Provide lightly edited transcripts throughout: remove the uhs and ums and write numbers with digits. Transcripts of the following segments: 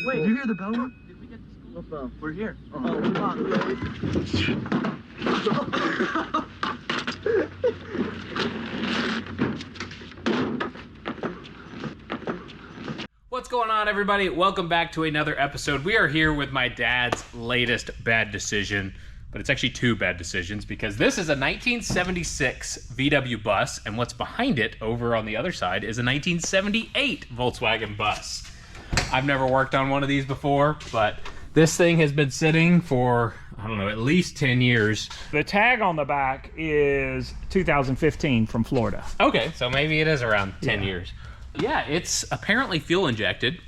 Wait, do you hear the bell? Did we get to school? What bell? We're here. Oh, come on, What's going on, everybody? Welcome back to another episode. We are here with my dad's latest bad decision, but it's actually two bad decisions because this is a 1976 VW bus, and what's behind it over on the other side is a 1978 Volkswagen bus. I've never worked on one of these before, but this thing has been sitting for, I don't know, at least 10 years. The tag on the back is 2015 from Florida. Okay, so maybe it is around 10 years. Yeah, it's apparently fuel injected.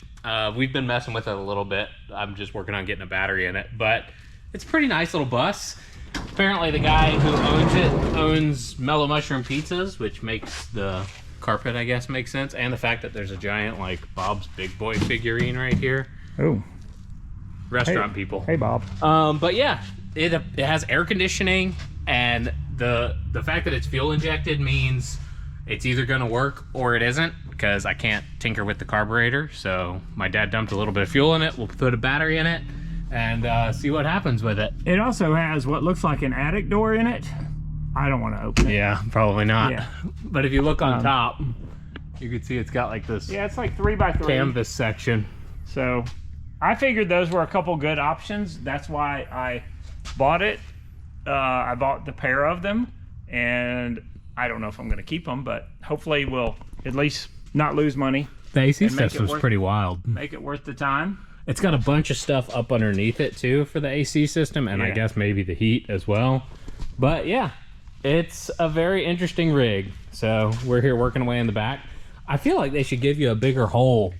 We've been messing with it a little bit. I'm just working on getting a battery in it, but it's a pretty nice little bus. Apparently the guy who owns it owns Mellow Mushroom Pizzas, which makes the carpet, I guess, make sense. And the fact that there's a giant, like, Bob's Big Boy figurine right here. Oh. Restaurant people. Hey, Bob. But yeah, it has air conditioning, and the fact that it's fuel injected means it's either gonna work or it isn't, because I can't tinker with the carburetor. So my dad dumped a little bit of fuel in it. We'll put a battery in it and see what happens with it. It also has what looks like an attic door in it. I don't want to open it. Yeah, probably not. Yeah. But if you look on top, you can see it's got like this. Yeah, it's like 3x3 canvas section. So I figured those were a couple good options. That's why I bought it. I bought the pair of them, and I don't know if I'm going to keep them, but hopefully we'll at least not lose money. The AC system's pretty wild. Make it worth the time. It's got a bunch of stuff up underneath it too for the AC system, and I guess maybe the heat as well. But yeah, it's a very interesting rig. So we're here working away in the back. I feel like they should give you a bigger hole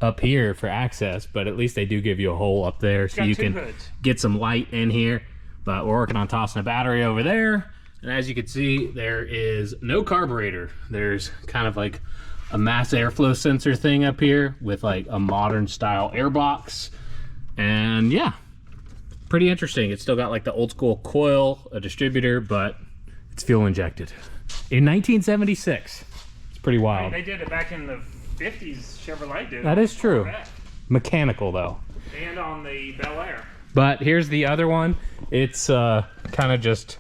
up here for access, but at least they do give you a hole up there so you can get some light in here. But we're working on tossing a battery over there. And as you can see, there is no carburetor. There's kind of like a mass airflow sensor thing up here with like a modern style airbox. And yeah, pretty interesting. It's still got like the old school coil, a distributor, but it's fuel injected. In 1976. It's pretty wild. I mean, they did it back in the 50s. Chevrolet did it. That is true. Mechanical though. And on the Bel Air. But here's the other one. It's kind of just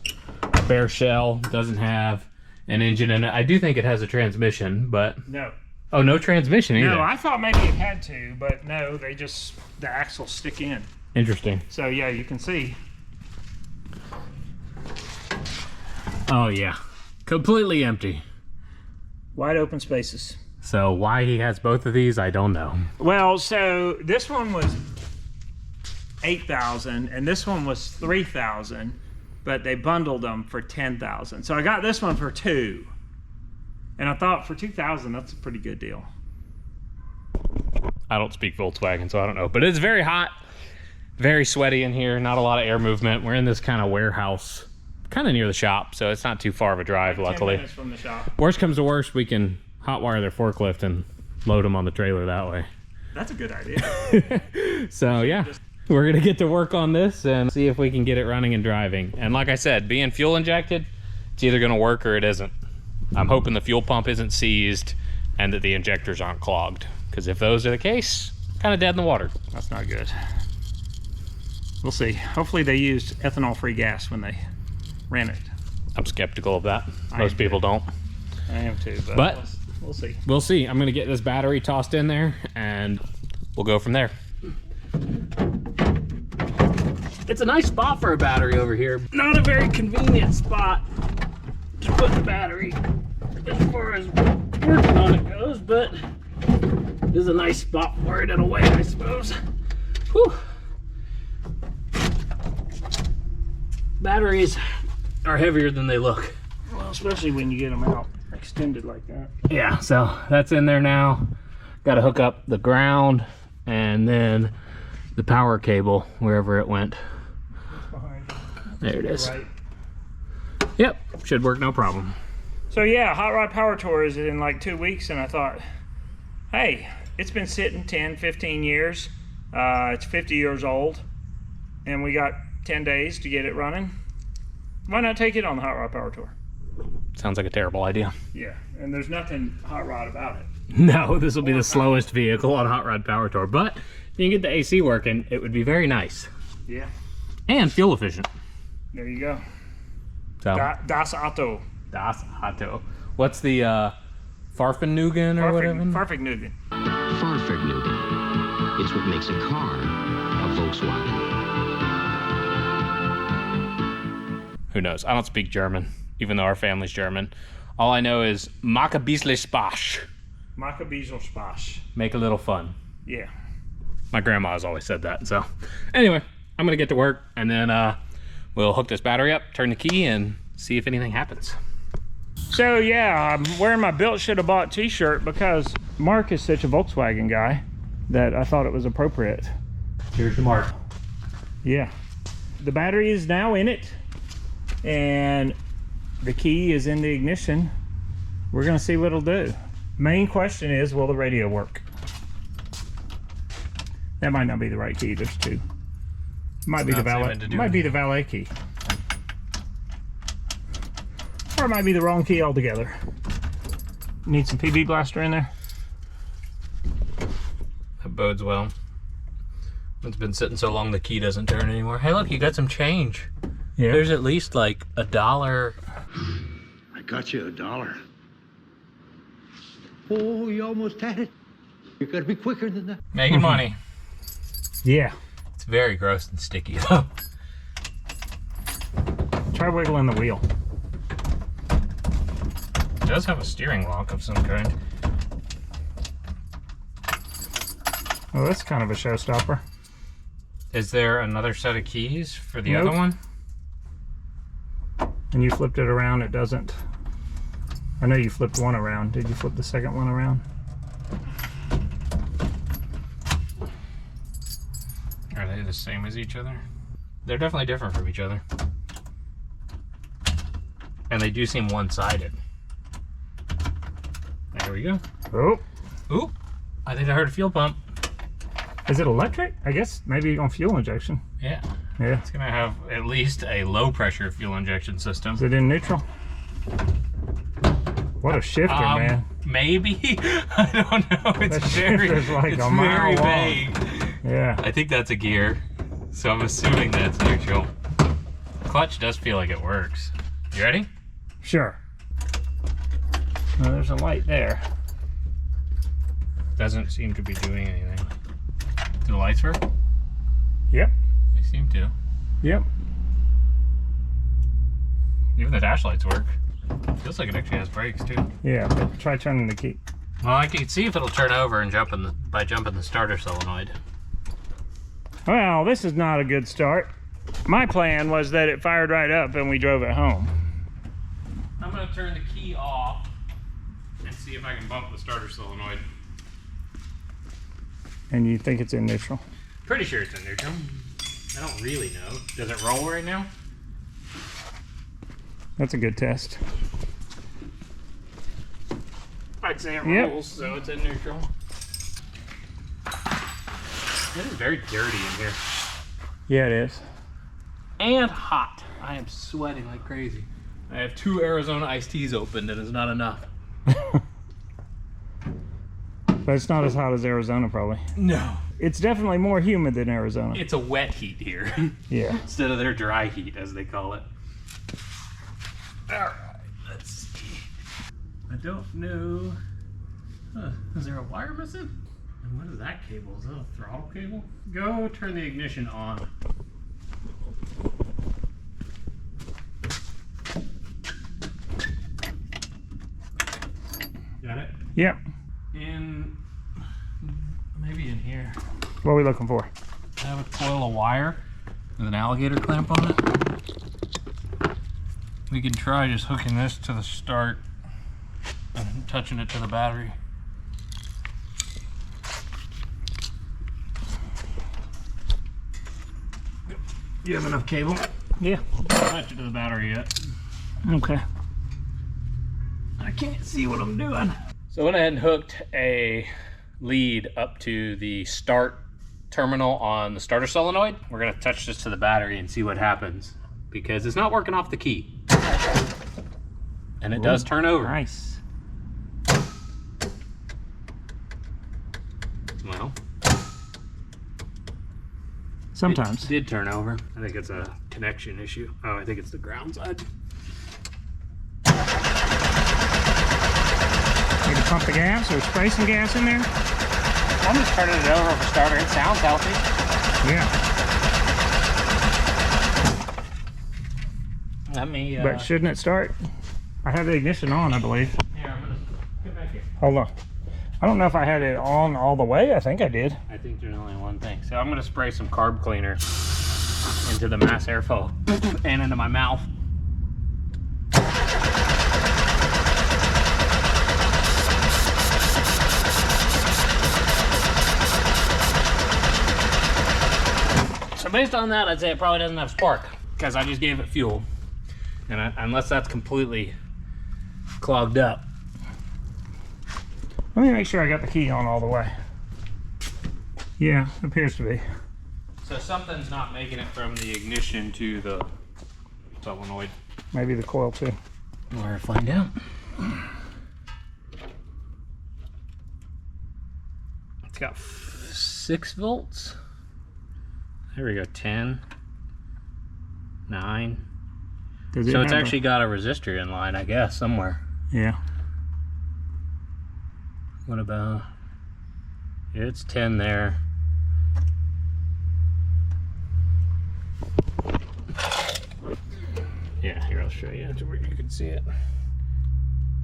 bare shell, doesn't have an engine in it. I do think it has a transmission, but no. Oh, no transmission either. No, I thought maybe it had to, but no, they just, the axles stick in. Interesting. So yeah, you can see. Oh yeah, completely empty. Wide open spaces. So why he has both of these, I don't know. Well, so this one was 8,000 and this one was 3,000. But they bundled them for 10,000. So I got this one for $2,000. And I thought for 2,000, that's a pretty good deal. I don't speak Volkswagen, so I don't know. But it's very hot, very sweaty in here, not a lot of air movement. We're in this kind of warehouse, kind of near the shop, so it's not too far of a drive, like luckily. 10 minutes from the shop. Worst comes to worst, we can hotwire their forklift and load them on the trailer that way. That's a good idea. So yeah. We're gonna get to work on this and see if we can get it running and driving. And like I said, being fuel injected, it's either gonna work or it isn't. I'm hoping the fuel pump isn't seized and that the injectors aren't clogged. Because if those are the case, kind of dead in the water. That's not good. We'll see. Hopefully they used ethanol-free gas when they ran it. I'm skeptical of that. Most people don't. I am too, but we'll see. We'll see. I'm gonna get this battery tossed in there and we'll go from there. It's a nice spot for a battery over here. Not a very convenient spot to put the battery as far as working on it goes, but it is a nice spot for it in a way, I suppose. Whew. Batteries are heavier than they look. Well, especially when you get them out extended like that. Yeah, so that's in there now. Got to hook up the ground and then the power cable wherever it went. There it is. Right. Yep, should work no problem. So yeah, Hot Rod Power Tour is in like 2 weeks, and I thought, hey, it's been sitting 10, 15 years. It's 50 years old, and we got 10 days to get it running. Why not take it on the Hot Rod Power Tour? Sounds like a terrible idea. Yeah, and there's nothing hot rod about it. No, this will be the slowest vehicle on Hot Rod Power Tour, but you can get the AC working, it would be very nice. Yeah. And fuel efficient. There you go. So, Das Auto. Das Auto. What's the Farfennugan or whatever? Farfennugan. Farfennugan. It's what makes a car a Volkswagen. Who knows? I don't speak German, even though our family's German. All I know is Mach ein bisschen Spaß. Mach ein bisschen Spaß. Make a little fun. Yeah. My grandma has always said that. So anyway, I'm gonna get to work and then we'll hook this battery up, turn the key, and see if anything happens. So yeah, I'm wearing my built should have bought t-shirt because Mark is such a Volkswagen guy that I thought it was appropriate. Here's the Mark. Yeah. The battery is now in it and the key is in the ignition. We're gonna see what it'll do. Main question is, will the radio work? That might not be the right key, there's two. Might be the valet key. Or it might be the wrong key altogether. Need some PB blaster in there? That bodes well. It's been sitting so long the key doesn't turn anymore. Hey look, you got some change. Yeah. There's at least like $1. I got you $1. Oh, you almost had it. You gotta be quicker than that. Making money. Yeah. It's very gross and sticky though. Try wiggling the wheel. It does have a steering lock of some kind. Well, that's kind of a showstopper. Is there another set of keys for the Nope. other one? And you flipped it around, it doesn't. I know you flipped one around. Did you flip the second one around? Are they the same as each other? They're definitely different from each other. And they do seem one-sided. There we go. Oh, Oop! I think I heard a fuel pump. is it electric? I guess maybe on fuel injection. Yeah. Yeah. It's gonna have at least a low-pressure fuel injection system. Is it in neutral? What a shifter, man. Maybe. I don't know. It's That very, shifter's like it's a mile very long. vague. Yeah. I think that's a gear, so I'm assuming that's neutral. Clutch does feel like it works. You ready? Sure. Well, there's a light there. Doesn't seem to be doing anything. Do the lights work? Yep. They seem to. Yep. Even the dash lights work. Feels like it actually has brakes too. Yeah, but try turning the key. Well, I can see if it'll turn over and jump in by jumping the starter solenoid. Well, this is not a good start. My plan was that it fired right up and we drove it home. I'm gonna turn the key off and see if I can bump the starter solenoid. And you think it's in neutral? Pretty sure it's in neutral. I don't really know. Does it roll right now? That's a good test. I'd say it Yep. rolls, so it's in neutral. It is very dirty in here. Yeah, it is. And hot. I am sweating like crazy. I have 2 Arizona iced teas open, and it's not enough. But it's not as hot as Arizona, probably. No. It's definitely more humid than Arizona. It's a wet heat here. Yeah. Instead of their dry heat, as they call it. Alright, let's see. I don't know. Is there a wire missing? And what is that cable? Is that a throttle cable? Go turn the ignition on. Got it? Yep. In maybe in here. What are we looking for? I have a coil of wire with an alligator clamp on it. We can try just hooking this to the start and touching it to the battery. You have enough cable? Yeah. Touch it to the battery yet. Okay. I can't see what I'm doing. So I went ahead and hooked a lead up to the start terminal on the starter solenoid. We're gonna touch this to the battery and see what happens because it's not working off the key. And it does turn over. Nice. Well, Sometimes. It did turn over. I think it's a connection issue. Oh, I think it's the ground side. Need to pump the gas or spray some gas in there? I'm just turning it over for starter. It sounds healthy. Yeah. Let me. But shouldn't it start? I have the ignition on, I believe. Yeah, I'm gonna get back here. Hold on. I don't know if I had it on all the way. I think I did. I think there's only one thing. So I'm gonna spray some carb cleaner into the mass airflow and into my mouth. So based on that, I'd say it probably doesn't have spark because I just gave it fuel. And unless that's completely clogged up. Let me make sure I got the key on all the way. Yeah, appears to be. So something's not making it from the ignition to the solenoid. Maybe the coil too. We'll find out. It's got 6 volts. There we go, 10, 9. So it's actually got a resistor in line, I guess, somewhere. Yeah. What about, it's 10 there. Yeah, here, I'll show you to where you can see it.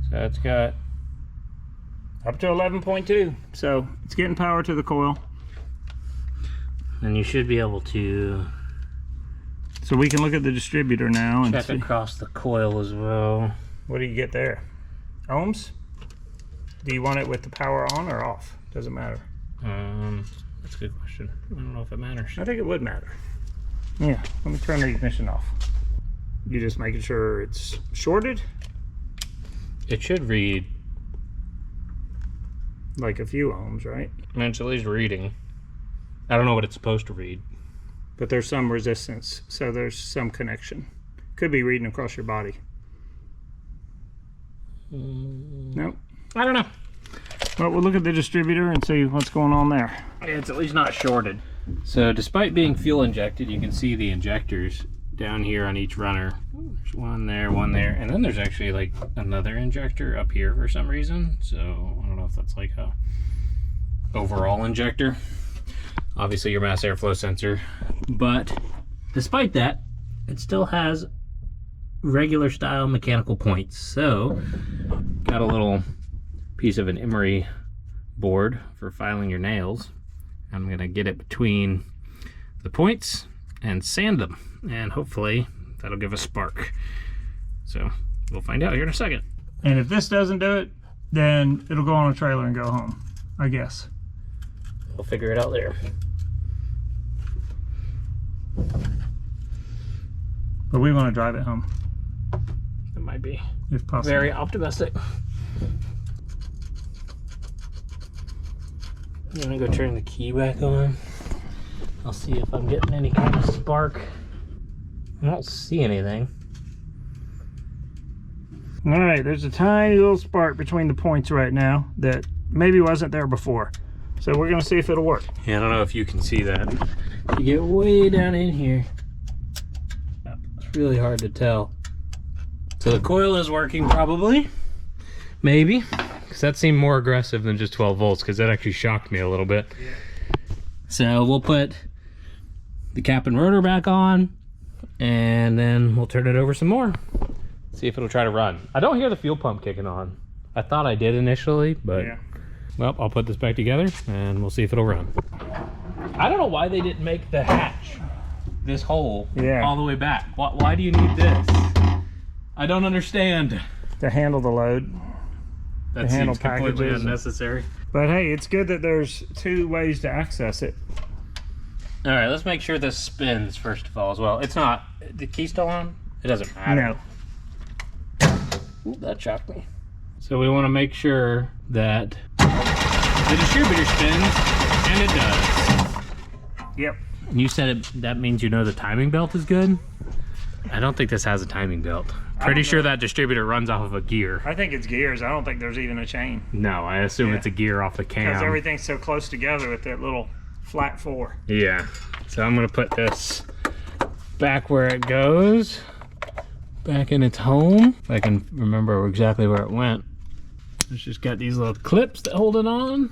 So it's got Up to 11.2. So it's getting power to the coil. and you should be able to So we can look at the distributor now and check see. across the coil as well. What do you get there? Ohms? Do you want it with the power on or off? Doesn't matter. That's a good question. I don't know if it matters. I think it would matter. Yeah, let me turn the ignition off. You just making sure it's shorted? It should read, Like a few ohms, right? I mean, it's at least reading. I don't know what it's supposed to read. But there's some resistance, so there's some connection. Could be reading across your body. Nope. I don't know. Well, we'll look at the distributor and see what's going on there. It's at least not shorted. So despite being fuel injected, you can see the injectors down here on each runner. There's one there, and then there's actually like another injector up here for some reason. So I don't know if that's like a overall injector. Obviously your mass airflow sensor, but despite that, it still has regular style mechanical points. So got a little piece of an emery board for filing your nails. I'm gonna get it between the points and sand them, and hopefully that'll give a spark. So we'll find out here in a second. And if this doesn't do it, then it'll go on a trailer and go home, I guess. We'll figure it out there. But we want to drive it home, It might be if possible. very optimistic. I'm gonna go turn the key back on. I'll see if I'm getting any kind of spark. I don't see anything. All right, there's a tiny little spark between the points right now that maybe wasn't there before. So we're gonna see if it'll work. Yeah, I don't know if you can see that. You get way down in here. It's really hard to tell. So the coil is working probably. Maybe. Because that seemed more aggressive than just 12 volts because that actually shocked me a little bit. Yeah. So we'll put the cap and rotor back on and then we'll turn it over some more. See if it'll try to run. I don't hear the fuel pump kicking on. I thought I did initially, but well, I'll put this back together and we'll see if it'll run. I don't know why they didn't make the hatch, this hole, all the way back. Why do you need this? I don't understand. To handle the load. That seems completely unnecessary. But hey, it's good that there's 2 ways to access it. All right, let's make sure this spins first of all as well. It's not, the key still on? It doesn't matter. No. Ooh, that shocked me. So we want to make sure that the distributor spins, and it does. Yep. You said that means you know the timing belt is good? I don't think this has a timing belt. Pretty sure that distributor runs off of a gear. I think it's gears. I don't think there's even a chain. No, I assume it's a gear off the cam. Because everything's so close together with that little flat 4. Yeah. So I'm gonna put this back where it goes, back in its home. If I can remember exactly where it went. It's just got these little clips that hold it on.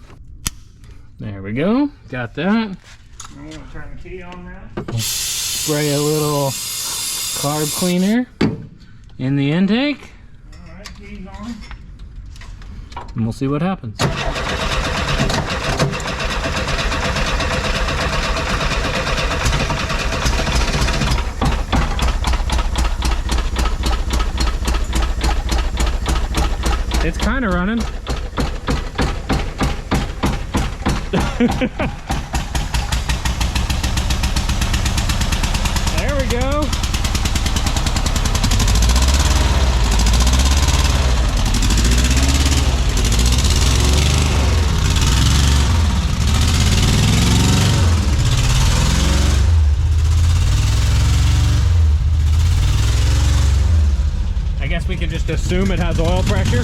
There we go, got that. I'm gonna turn the key on now. Spray a little carb cleaner in the intake. All right, key's on. And we'll see what happens. It's kind of running. There we go. I guess we can just assume it has oil pressure.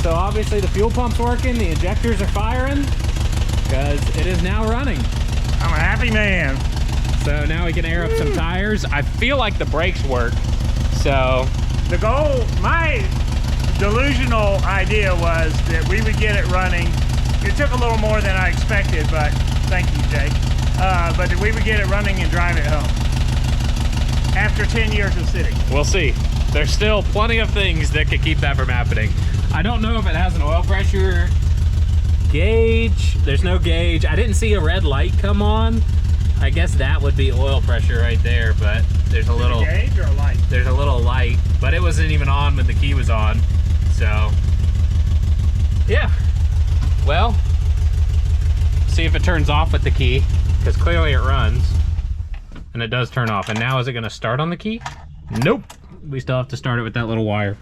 So obviously the fuel pump's working, the injectors are firing, because it is now running. I'm a happy man. So now we can air up some tires. I feel like the brakes work, so. The goal, my delusional idea was that we would get it running. It took a little more than I expected, but thank you, Jake. But that we would get it running and drive it home. After 10 years of sitting. We'll see. There's still plenty of things that could keep that from happening. I don't know if it has an oil pressure gauge. There's no gauge. I didn't see a red light come on. I guess that would be oil pressure right there, but there's a little gauge or a light? There's a little light, but it wasn't even on when the key was on. So yeah. Well, see if it turns off with the key, because clearly it runs. And it does turn off. And now is it gonna start on the key? Nope. We still have to start it with that little wire.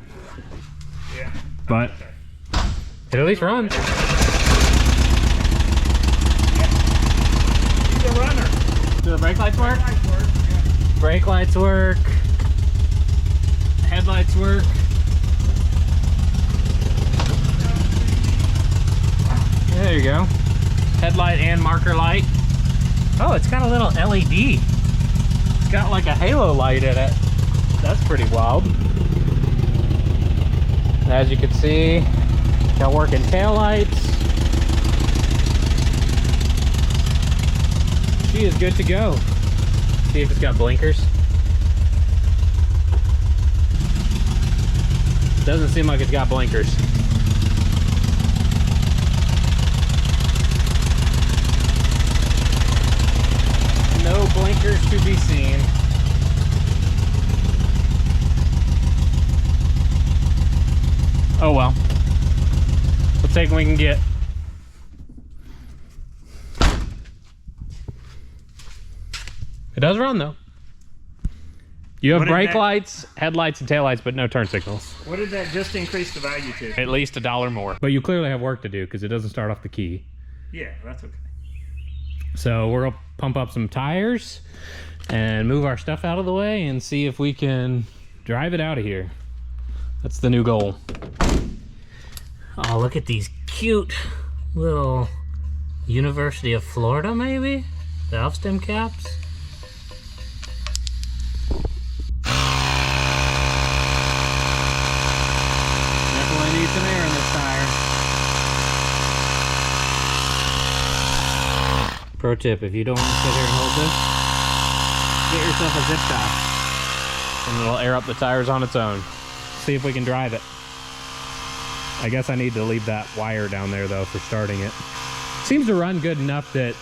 Yeah. But it at least runs. He's a runner. Do the brake lights work? Lights work, yeah. Brake lights work. Headlights work. There you go. Headlight and marker light. Oh, it's got a little LED. It's got like a halo light in it. That's pretty wild. As you can see, got working taillights. She is good to go. See if it's got blinkers. Doesn't seem like it's got blinkers. No blinkers to be seen. Oh well. We'll take what we can get. It does run though. You have brake lights, headlights, and taillights, but no turn signals. What did that just increase the value to? At least $1 more. But you clearly have work to do because it doesn't start off the key. Yeah, that's okay. So we're gonna pump up some tires and move our stuff out of the way and see if we can drive it out of here. That's the new goal. Oh, look at these cute little University of Florida, maybe? Valve stem caps. Definitely need some air in this tire. Pro tip, if you don't want to sit here and hold this, get yourself a zip tie. And it'll air up the tires on its own. See if we can drive it. I guess I need to leave that wire down there though for starting it. Seems to run good enough that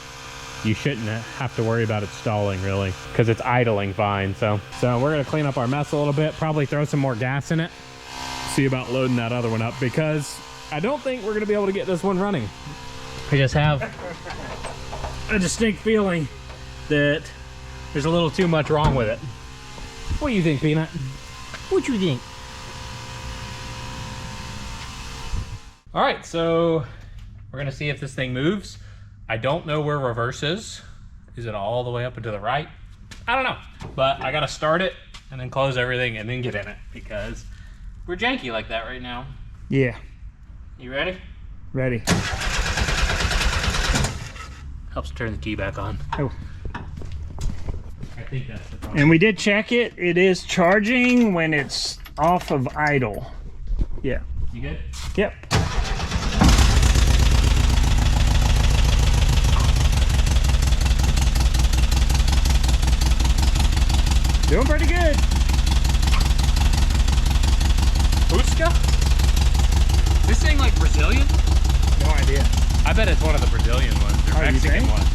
you shouldn't have to worry about it stalling really, because it's idling fine. So we're gonna clean up our mess a little bit, probably throw some more gas in it, see about loading that other one up, because I don't think we're gonna be able to get this one running. I just have a distinct feeling that there's a little too much wrong with it. What do you think, Peanut? What you think? All right, so we're gonna see if this thing moves. I don't know where reverse is. Is it all the way up and to the right? I don't know, but I gotta start it and then close everything and then get in it because we're janky like that right now. Yeah. You ready? Ready. Helps turn the key back on. Oh. I think that's the problem. And we did check it. It is charging when it's off of idle. Yeah. You good? Yep. Doing pretty good. Puska? Is this thing like Brazilian? No idea. I bet it's one of the Brazilian ones or Oh, you Mexican think? ones.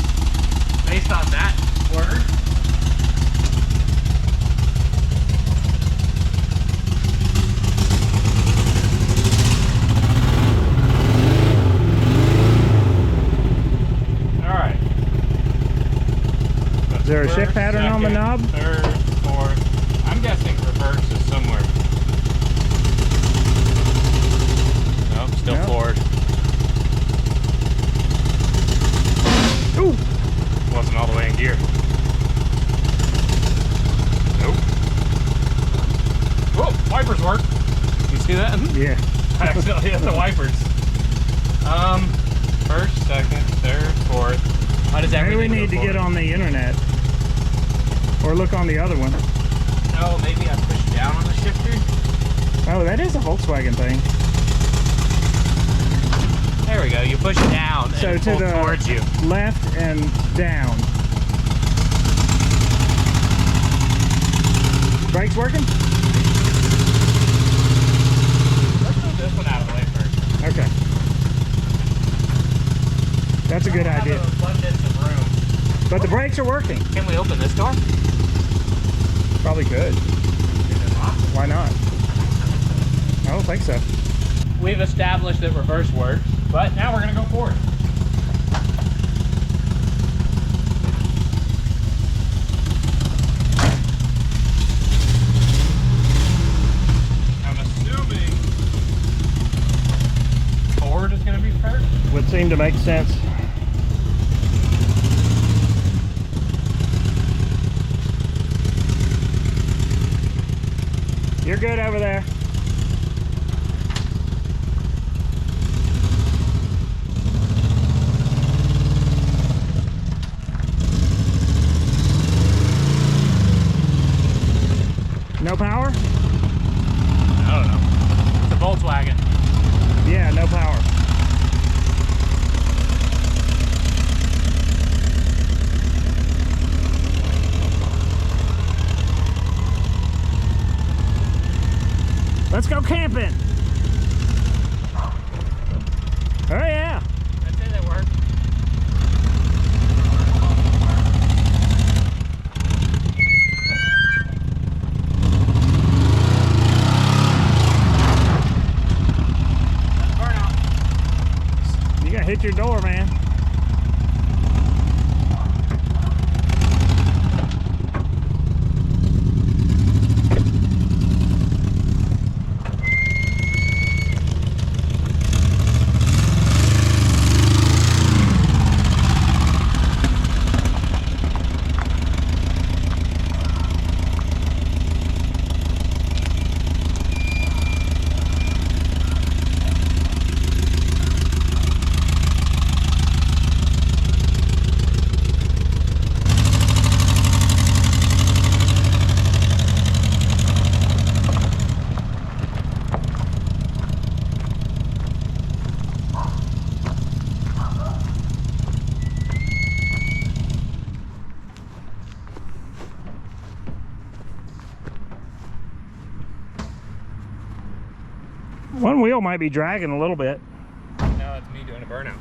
Based on that word. Alright. Is there a shift pattern on the knob? Third, fourth. I'm guessing reverse is somewhere. Nope, still Nope. forward. Ooh. Wasn't all the way in gear. Nope. Oh, wipers work. You see that? Yeah. I accidentally hit the wipers. First, second, third, fourth. How does Maybe everything we need go to get forward? on the internet. Or look on the other one. No, maybe I push down on the shifter. Oh, that is a Volkswagen thing. There we go. You push down and So it to pulls the towards you. left and down. Brakes working? Let's move this one out of the way first. Okay. That's a good I idea. have abundance of room. But the brakes are working. Can we open this door? Probably could. Why not? I don't think so. We've established that reverse works, but now we're gonna go forward. I'm assuming forward is gonna be first. Would seem to make sense. You're good over there. No power? I don't know. It's a Volkswagen. Yeah, no power. Let's go camping. Oh yeah. That's it, that worked. You gotta hit your door, man. One wheel might be dragging a little bit. No, it's me doing a burnout.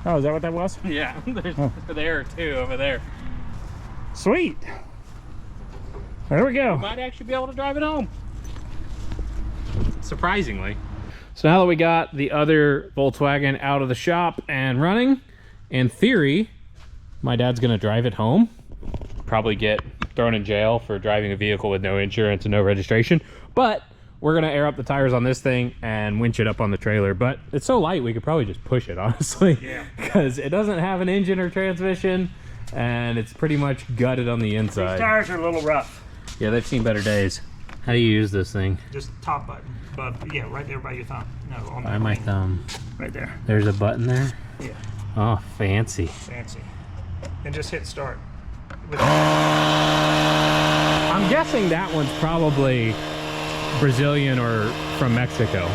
Oh, is that what that was? Yeah, there's there are two over there. Sweet. There we go. Might actually be able to drive it home. Surprisingly. So now that we got the other Volkswagen out of the shop and running, in theory, my dad's gonna drive it home. Probably get thrown in jail for driving a vehicle with no insurance and no registration. But we're gonna air up the tires on this thing and winch it up on the trailer. But it's so light, we could probably just push it, honestly. Yeah. Because it doesn't have an engine or transmission, and it's pretty much gutted on the inside. These tires are a little rough. Yeah, they've seen better days. How do you use this thing? Just top button. But yeah, right there by your thumb. No, on By my thumb. Right there. There's a button there? Yeah. Oh, fancy. Fancy. and just hit start. I'm guessing that one's probably Brazilian or from Mexico,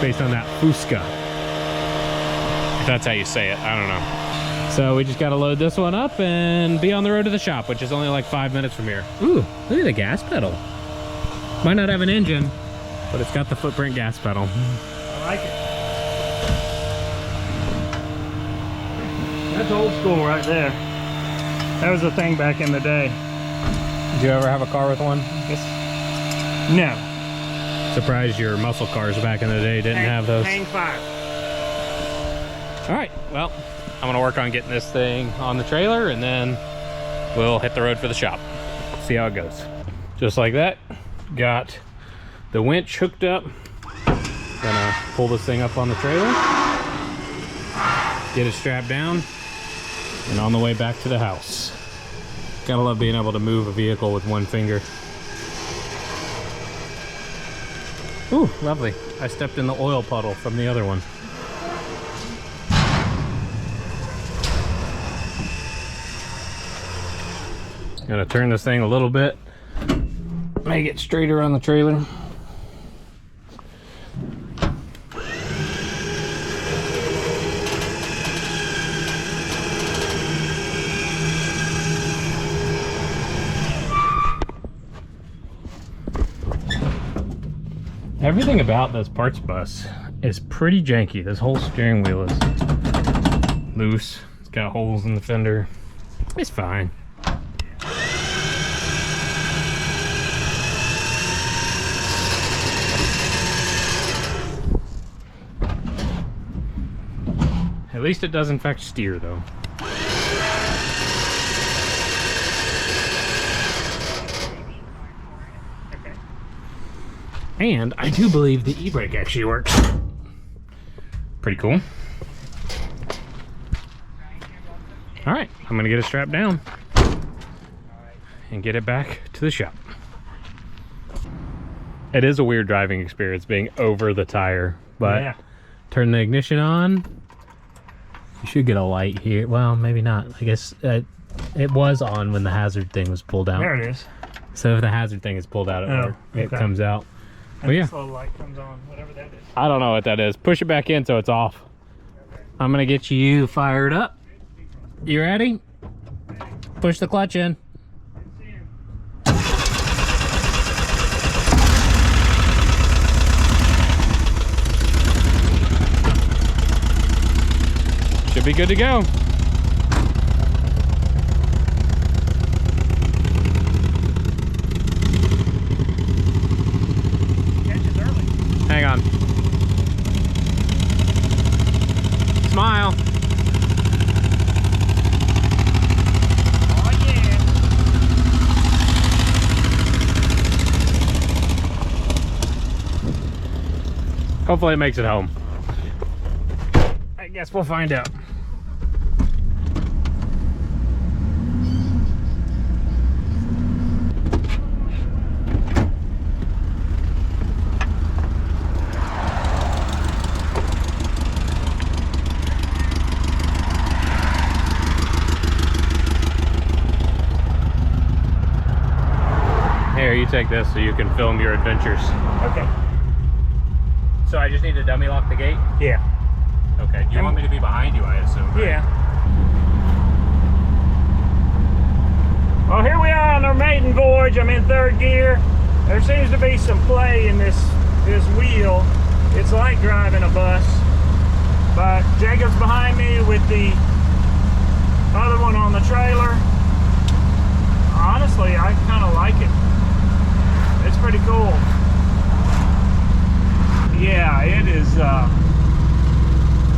based on that Fusca. If that's how you say it, I don't know. So we just gotta load this one up and be on the road to the shop, which is only like 5 minutes from here. Ooh, look at the gas pedal. Might not have an engine, but it's got the footprint gas pedal. I like it. That's old school right there. That was a thing back in the day. Did you ever have a car with one? Yes. No. Surprised your muscle cars back in the day didn't have those. Hang 5. All right, well, I'm gonna work on getting this thing on the trailer and then we'll hit the road for the shop. See how it goes. Just like that, got the winch hooked up. Gonna pull this thing up on the trailer, get it strapped down, and on the way back to the house. Gotta love being able to move a vehicle with one finger. Ooh, lovely. I stepped in the oil puddle from the other one. Gonna turn this thing a little bit, make it straighter on the trailer. Everything about this parts bus is pretty janky. This whole steering wheel is loose. It's got holes in the fender. It's fine. At least it doesn't affect steer though. And I do believe the e-brake actually works. Pretty cool. All right, I'm gonna get it strapped down and get it back to the shop. It is a weird driving experience being over the tire, but yeah. Turn the ignition on. You should get a light here. Well, maybe not. I guess it was on when the hazard thing was pulled out. There it is. So if the hazard thing is pulled out, it comes out. And yeah, this little light comes on, whatever that is. I don't know what that is. Push it back in so it's off. Okay. I'm gonna get you fired up. You ready? Push the clutch in. Should be good to go. Hang on. Smile. Oh yeah. Hopefully it makes it home. I guess we'll find out. Here, you take this so you can film your adventures. Okay. So I just need to dummy lock the gate? Yeah. Okay. Do you want me to be behind you, I assume? Right? Yeah. Well, here we are on our maiden voyage. I'm in 3rd gear. There seems to be some play in this wheel. It's like driving a bus. But Jacob's behind me with the other one on the trailer. Honestly, I kind of like it. It's pretty cool. Yeah, it is,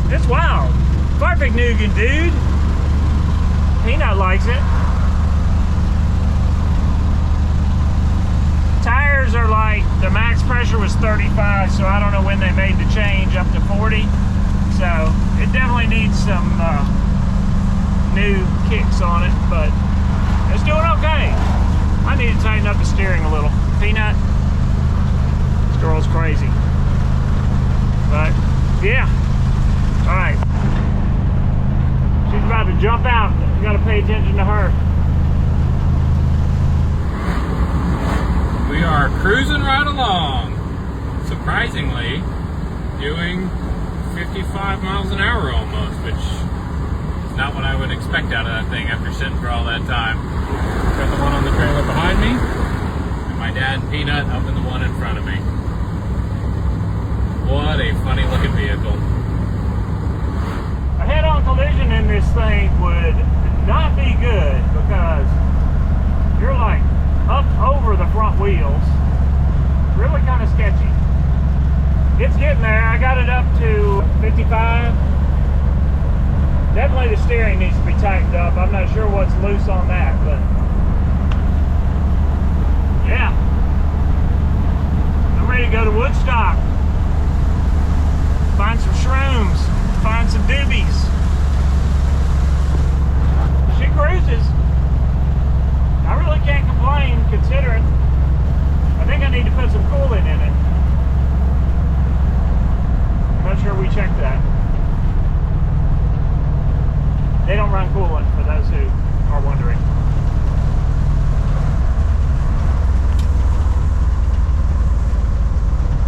it's wild. Perfect nougat, dude. Peanut likes it. Tires are like, the max pressure was 35, so I don't know when they made the change up to 40. So, it definitely needs some new kicks on it, but it's doing okay. I need to tighten up the steering a little. Peanut, this girl's crazy. But, yeah. All right. She's about to jump out. You gotta pay attention to her. We are cruising right along. Surprisingly, doing 55 miles an hour almost, which is not what I would expect out of that thing after sitting for all that time. Got the one on the trailer behind me, and my dad and Peanut up in the one in front of me. What a funny looking vehicle. A head-on collision in this thing would not be good because you're like up over the front wheels. Really kind of sketchy. It's getting there. I got it up to 55. Definitely the steering needs to be tightened up. I'm not sure what's loose on that, but yeah. I'm ready to go to Woodstock. Find some shrooms. Find some doobies. She cruises. I really can't complain considering. I think I need to put some coolant in it. I'm not sure we checked that. They don't run coolant, for those who are wondering.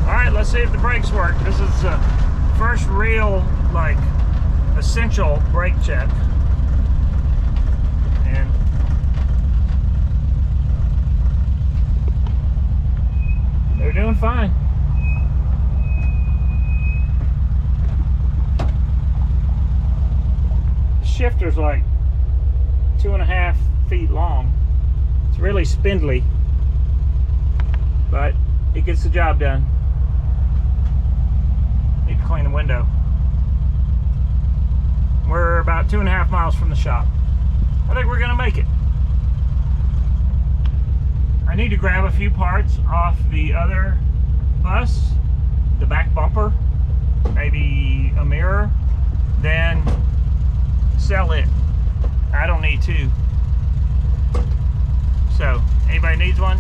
Alright, let's see if the brakes work. This is the first real, like, essential brake check. And they're doing fine. The shifter's like 2.5 feet long. It's really spindly, but it gets the job done. Need to clean the window. We're about 2.5 miles from the shop. I think we're gonna make it. I need to grab a few parts off the other bus, the back bumper, maybe a mirror, then sell it. I don't need two. So, anybody needs one?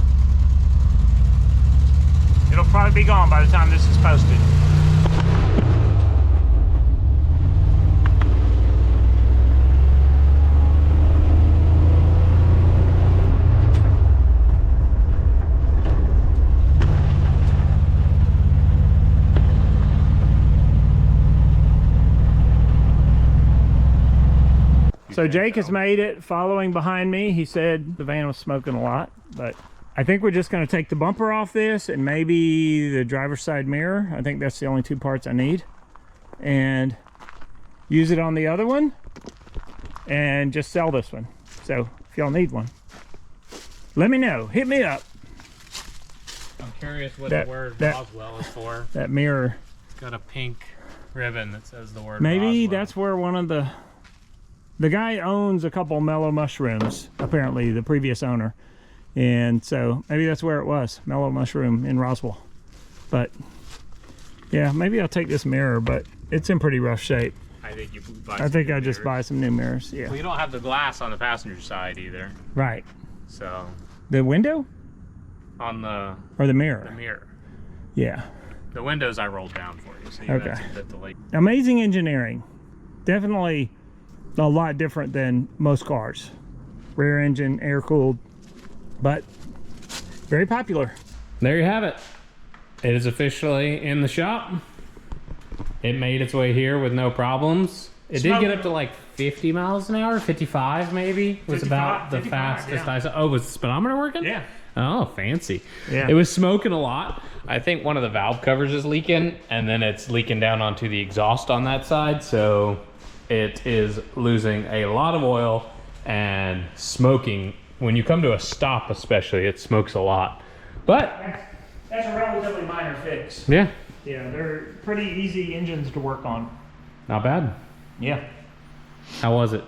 It'll probably be gone by the time this is posted. So Jake has made it following behind me. He said the van was smoking a lot, but I think we're just going to take the bumper off this and maybe the driver's side mirror. I think that's the only two parts I need. And use it on the other one and just sell this one. So if y'all need one, let me know. Hit me up. I'm curious what the word Roswell is for. That mirror. It's got a pink ribbon that says the word Maybe Roswell. that's where one of the guy owns a couple mellow mushrooms, apparently, the previous owner. And so maybe that's where it was, mellow mushroom in Roswell. But yeah, maybe I'll take this mirror, but it's in pretty rough shape. I think you buy I think I'll just buy some new mirrors. Yeah. Well, you don't have the glass on the passenger side either. Right. So The window on the or the mirror? The mirror. Yeah. The windows I rolled down for you, so you Okay. have to fit the light. Amazing engineering. Definitely a lot different than most cars. Rear engine, air cooled, but very popular. There you have it. It is officially in the shop. It made its way here with no problems. It did get up to like 50 miles an hour, 55 maybe, was 55, about the 55, fastest yeah. I saw. Oh, was the speedometer working? Yeah. Oh, fancy. Yeah. It was smoking a lot. I think one of the valve covers is leaking, and then it's leaking down onto the exhaust on that side, so it is losing a lot of oil and smoking. When you come to a stop especially, it smokes a lot. But That's a relatively minor fix. yeah, Yeah, they're pretty easy engines to work on. not bad. Yeah. How was it?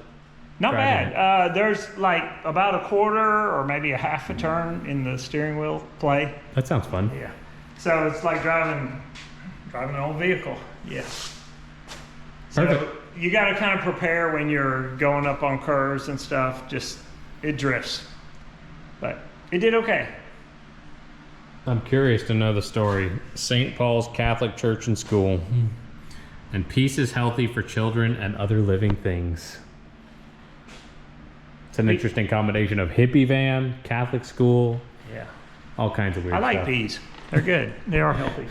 Not Driving bad. There's like about a quarter or maybe a half a turn in the steering wheel play. That sounds fun. Yeah. So it's like driving an old vehicle. Yeah. So Perfect. you got to kind of prepare when you're going up on curves and stuff. Just, it drifts. But it did okay. I'm curious to know the story. St. Paul's Catholic Church and School. And peace is healthy for children and other living things. It's an interesting combination of hippie van, Catholic school, Yeah. all kinds of weird I like stuff. these. They're good. They are healthy.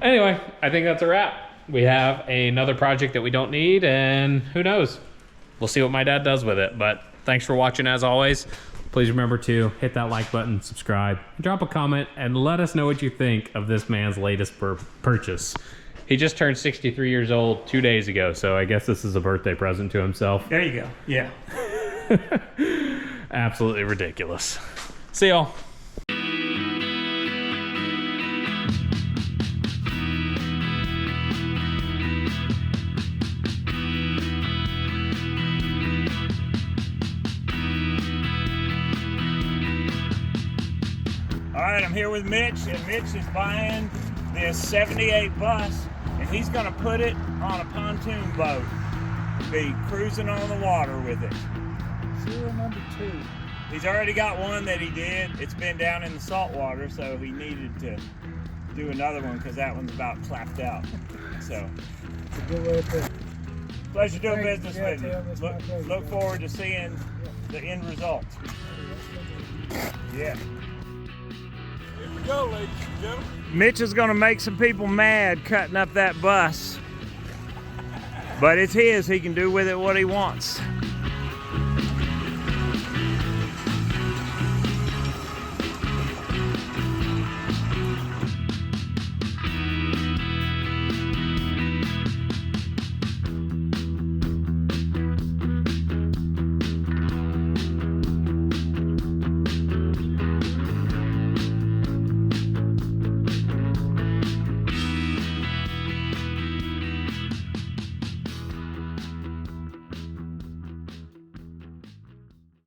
Anyway, I think that's a wrap. We have another project that we don't need, and who knows? We'll see what my dad does with it. But thanks for watching as always. Please remember to hit that like button, subscribe, drop a comment, and let us know what you think of this man's latest purchase. He just turned 63 years old 2 days ago, so I guess this is a birthday present to himself. There you go. Yeah. Absolutely ridiculous. See y'all. All right, I'm here with Mitch, and Mitch is buying this 78 bus, and he's gonna put it on a pontoon boat. Be cruising on the water with it. Serial number 2. He's already got one that he did. It's been down in the salt water, so he needed to do another one because that one's about clapped out. So, It's a good way to put it. pleasure doing Thanks. business Yeah, with Tim, it's you. my pleasure. Look forward to seeing the end result. Yeah. Here we go, ladies and gentlemen. Mitch is gonna make some people mad cutting up that bus, but it's his. He can do with it what he wants.